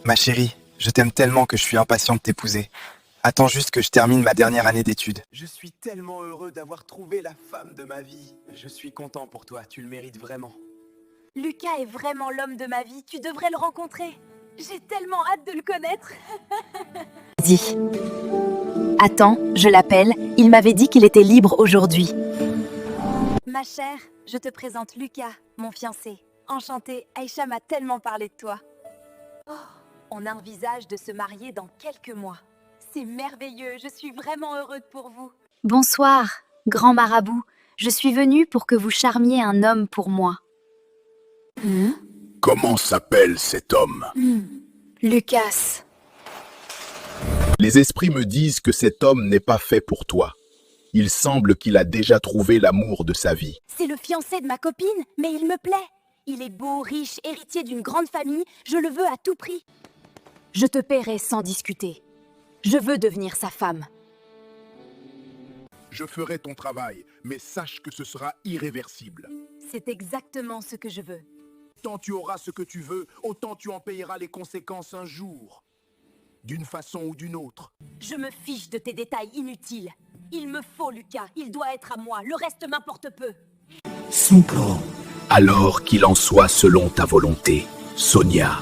Ma chérie, je t'aime tellement que je suis impatient de t'épouser. Attends juste que je termine ma dernière année d'études. Je suis tellement heureux d'avoir trouvé la femme de ma vie. Je suis content pour toi, tu le mérites vraiment. Lucas est vraiment l'homme de ma vie, tu devrais le rencontrer. J'ai tellement hâte de le connaître. Dis. Attends, je l'appelle, il m'avait dit qu'il était libre aujourd'hui. Ma chère, je te présente Lucas, mon fiancé. Enchantée, Aïcha m'a tellement parlé de toi. Oh, on envisage de se marier dans quelques mois. C'est merveilleux, je suis vraiment heureuse pour vous. Bonsoir, grand marabout. Je suis venue pour que vous charmiez un homme pour moi. Comment s'appelle cet homme? Lucas. Les esprits me disent que cet homme n'est pas fait pour toi. Il semble qu'il a déjà trouvé l'amour de sa vie. C'est le fiancé de ma copine, mais il me plaît. Il est beau, riche, héritier d'une grande famille. Je le veux à tout prix. Je te paierai sans discuter. Je veux devenir sa femme. Je ferai ton travail, mais sache que ce sera irréversible. C'est exactement ce que je veux. Tant tu auras ce que tu veux, autant tu en payeras les conséquences un jour. D'une façon ou d'une autre. Je me fiche de tes détails inutiles. Il me faut Lucas, il doit être à moi, le reste m'importe peu. Alors qu'il en soit selon ta volonté, Sonia.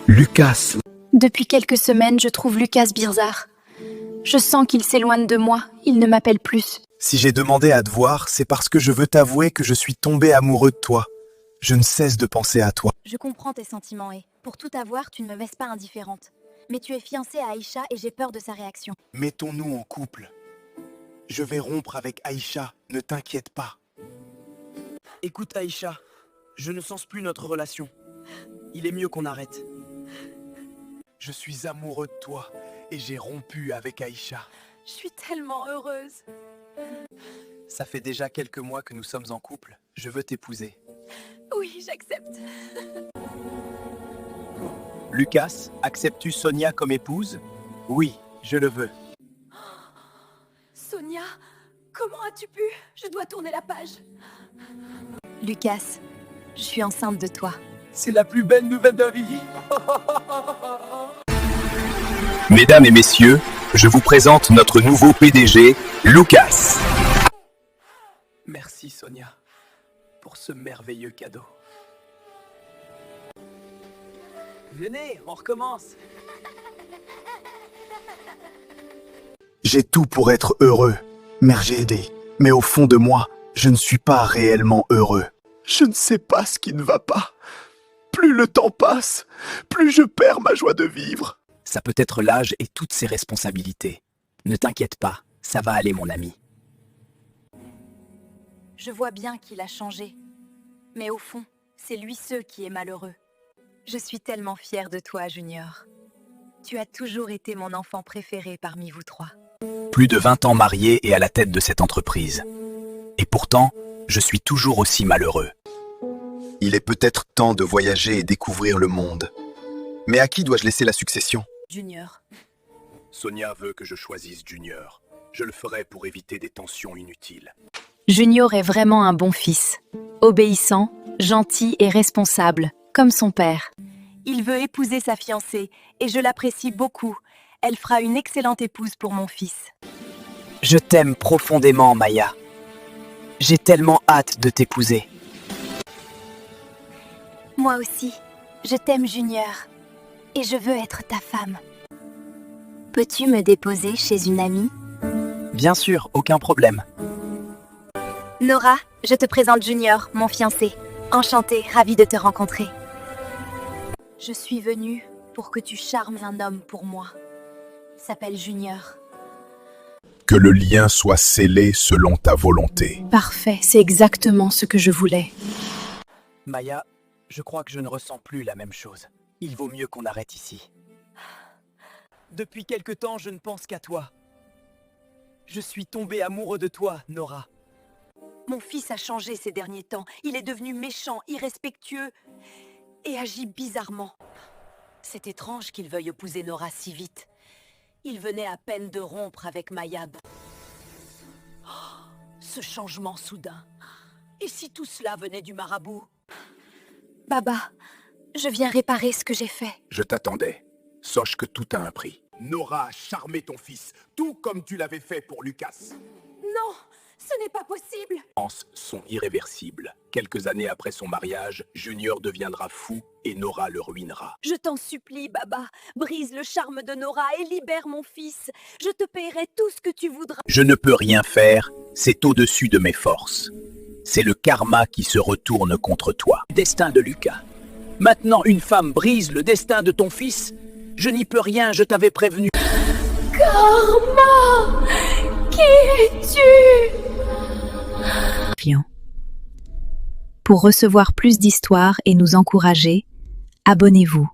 Lucas. Depuis quelques semaines, je trouve Lucas bizarre. Je sens qu'il s'éloigne de moi, il ne m'appelle plus. Si j'ai demandé à te voir, c'est parce que je veux t'avouer que je suis tombé amoureux de toi. Je ne cesse de penser à toi. Je comprends tes sentiments et, pour tout avoir, tu ne me laisses pas indifférente. Mais tu es fiancée à Aïcha et j'ai peur de sa réaction. Mettons-nous en couple. Je vais rompre avec Aïcha, ne t'inquiète pas. Écoute Aïcha, je ne sens plus notre relation. Il est mieux qu'on arrête. Je suis amoureux de toi et j'ai rompu avec Aïcha. Je suis tellement heureuse. Ça fait déjà quelques mois que nous sommes en couple. Je veux t'épouser. Oui, j'accepte. Lucas, acceptes-tu Sonia comme épouse? Oui, je le veux. Sonia, comment as-tu pu? Je dois tourner la page. Lucas, je suis enceinte de toi. C'est la plus belle nouvelle de vie. Mesdames et messieurs, je vous présente notre nouveau PDG, Lucas. Merci Sonia pour ce merveilleux cadeau. Venez, on recommence. J'ai tout pour être heureux, Mère Gédé. Mais au fond de moi, je ne suis pas réellement heureux. Je ne sais pas ce qui ne va pas. Plus le temps passe, plus je perds ma joie de vivre. Ça peut être l'âge et toutes ses responsabilités. Ne t'inquiète pas, ça va aller mon ami. Je vois bien qu'il a changé. Mais au fond, c'est lui seul qui est malheureux. Je suis tellement fière de toi, Junior. Tu as toujours été mon enfant préféré parmi vous trois. Plus de 20 ans marié et à la tête de cette entreprise. Et pourtant, je suis toujours aussi malheureux. Il est peut-être temps de voyager et découvrir le monde. Mais à qui dois-je laisser la succession? Junior. Sonia veut que je choisisse Junior. Je le ferai pour éviter des tensions inutiles. Junior est vraiment un bon fils. Obéissant, gentil et responsable, comme son père. Il veut épouser sa fiancée et je l'apprécie beaucoup. Elle fera une excellente épouse pour mon fils. Je t'aime profondément, Maya. J'ai tellement hâte de t'épouser. Moi aussi, je t'aime, Junior. Et je veux être ta femme. Peux-tu me déposer chez une amie? Bien sûr, aucun problème. Nora, je te présente Junior, mon fiancé. Enchantée, ravie de te rencontrer. Je suis venue pour que tu charmes un homme pour moi. Il s'appelle Junior. Que le lien soit scellé selon ta volonté. Parfait, c'est exactement ce que je voulais. Maya, je crois que je ne ressens plus la même chose. Il vaut mieux qu'on arrête ici. Depuis quelque temps, je ne pense qu'à toi. Je suis tombé amoureux de toi, Nora. Mon fils a changé ces derniers temps. Il est devenu méchant, irrespectueux et agit bizarrement. C'est étrange qu'il veuille épouser Nora si vite. Il venait à peine de rompre avec Maya. Oh, ce changement soudain. Et si tout cela venait du marabout? Baba, je viens réparer ce que j'ai fait. Je t'attendais. Sache que tout a un prix. Nora a charmé ton fils, tout comme tu l'avais fait pour Lucas. Non, ce n'est pas possible. Sont irréversibles. Quelques années après son mariage, Junior deviendra fou et Nora le ruinera. Je t'en supplie, Baba, brise le charme de Nora et libère mon fils. Je te paierai tout ce que tu voudras. Je ne peux rien faire, c'est au-dessus de mes forces. C'est le karma qui se retourne contre toi. Destin de Lucas. Maintenant, une femme brise le destin de ton fils. Je n'y peux rien, je t'avais prévenu. Karma, qui es-tu? Pour recevoir plus d'histoires et nous encourager, abonnez-vous.